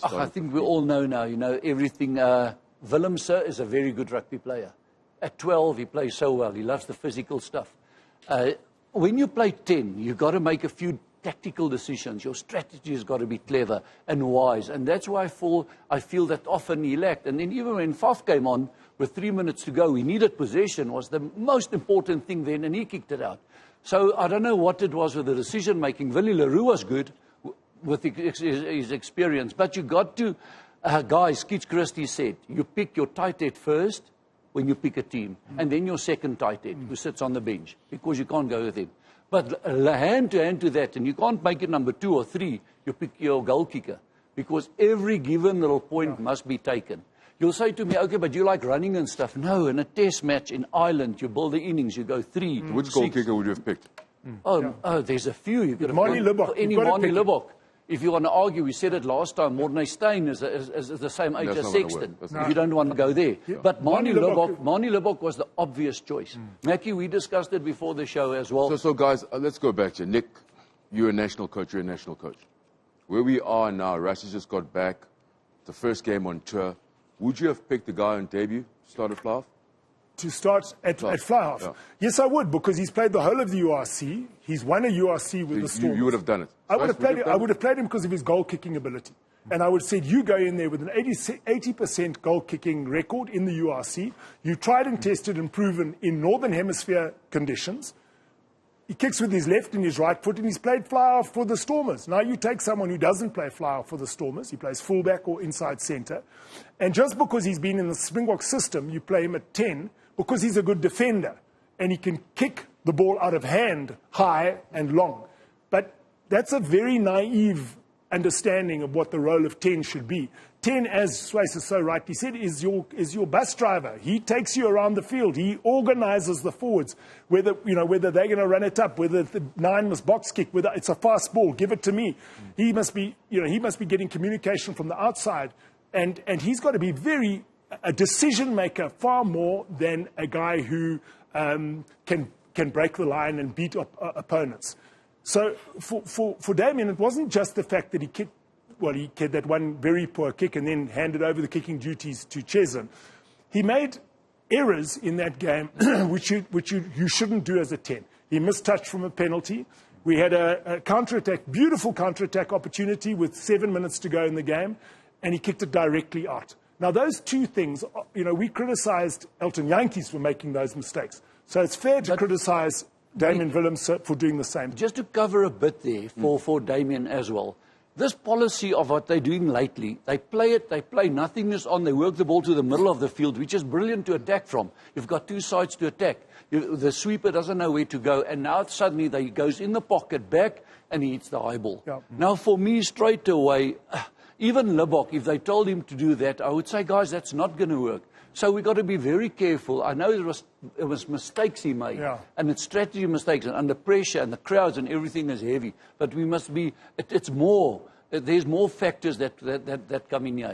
started? I think we all know now, everything. Willem Sir is a very good rugby player. At 12, he plays so well. He loves the physical stuff. When you play 10, you've got to make a few tactical decisions. Your strategy has got to be clever and wise. And that's why I feel that often he lacked. And then even when Faf came on with 3 minutes to go, he needed possession, was the most important thing then, and he kicked it out. So I don't know what it was with the decision-making. Willie Leroux was good with his experience. But you got to, guys, Keith Christie said, you pick your tight head first when you pick a team, and then your second tight head who sits on the bench, because you can't go with him. But hand to that, and you can't make it number 2 or 3, you pick your goal kicker, because every given little point must be taken. You'll say to me, okay, but you like running and stuff. No, in a test match in Ireland, you build the innings, you go 3. Which goal kicker would you have picked? Oh, there's a few. You've got to Marnie Libbok. Any Marnie Libbok. If you want to argue, we said it last time, Mornay Steyn is the same age as Sexton. You don't want to go there. Yeah. But Marnie Libbok was the obvious choice. Mackie, we discussed it before the show as well. So guys, let's go back to Nick. You're a national coach. Where we are now, Rassie just got back, the first game on tour. Would you have picked the guy on debut, started fly-half? To start at fly-half? Yeah. Yes, I would, because he's played the whole of the URC. He's won a URC with the Stormers. You would have done it? I would have played him because of his goal-kicking ability. And I would have said, you go in there with an 80% goal-kicking record in the URC. You tried and tested and proven in Northern Hemisphere conditions. He kicks with his left and his right foot, and he's played fly-half for the Stormers. Now you take someone who doesn't play fly-half for the Stormers. He plays fullback or inside centre. And just because he's been in the Springbok system, you play him at 10 because he's a good defender. And he can kick the ball out of hand high and long. But that's a very naive understanding of what the role of 10 should be. 10, as Swys has so rightly said, is your bus driver. He takes you around the field. He organizes the forwards, whether they're going to run it up, whether the 9 must box kick, whether it's a fast ball, give it to me. He must be getting communication from the outside, and he's got to be a decision maker far more than a guy who can break the line and beat opponents. So for Damien, it wasn't just the fact that he kicked. Well, he had that one very poor kick and then handed over the kicking duties to Chesson. He made errors in that game which you shouldn't do as a 10. He mistouched from a penalty. We had a counter-attack, beautiful counter-attack opportunity with 7 minutes to go in the game, and he kicked it directly out. Now, those two things, we criticised Elton Jantjies for making those mistakes. So it's fair to criticise Damien Willems for doing the same. Just to cover a bit there for Damien as well. This policy of what they're doing lately, they play nothingness on, they work the ball to the middle of the field, which is brilliant to attack from. You've got 2 sides to attack. The sweeper doesn't know where to go, and now suddenly he goes in the pocket back and he hits the high ball. Yeah. Now for me, straight away, even Libbok, if they told him to do that, I would say, guys, that's not going to work. So we've got to be very careful. I know it was mistakes he made, and it's strategy mistakes, and under pressure, and the crowds and everything is heavy. But we must be, it's more, there's more factors that come in here.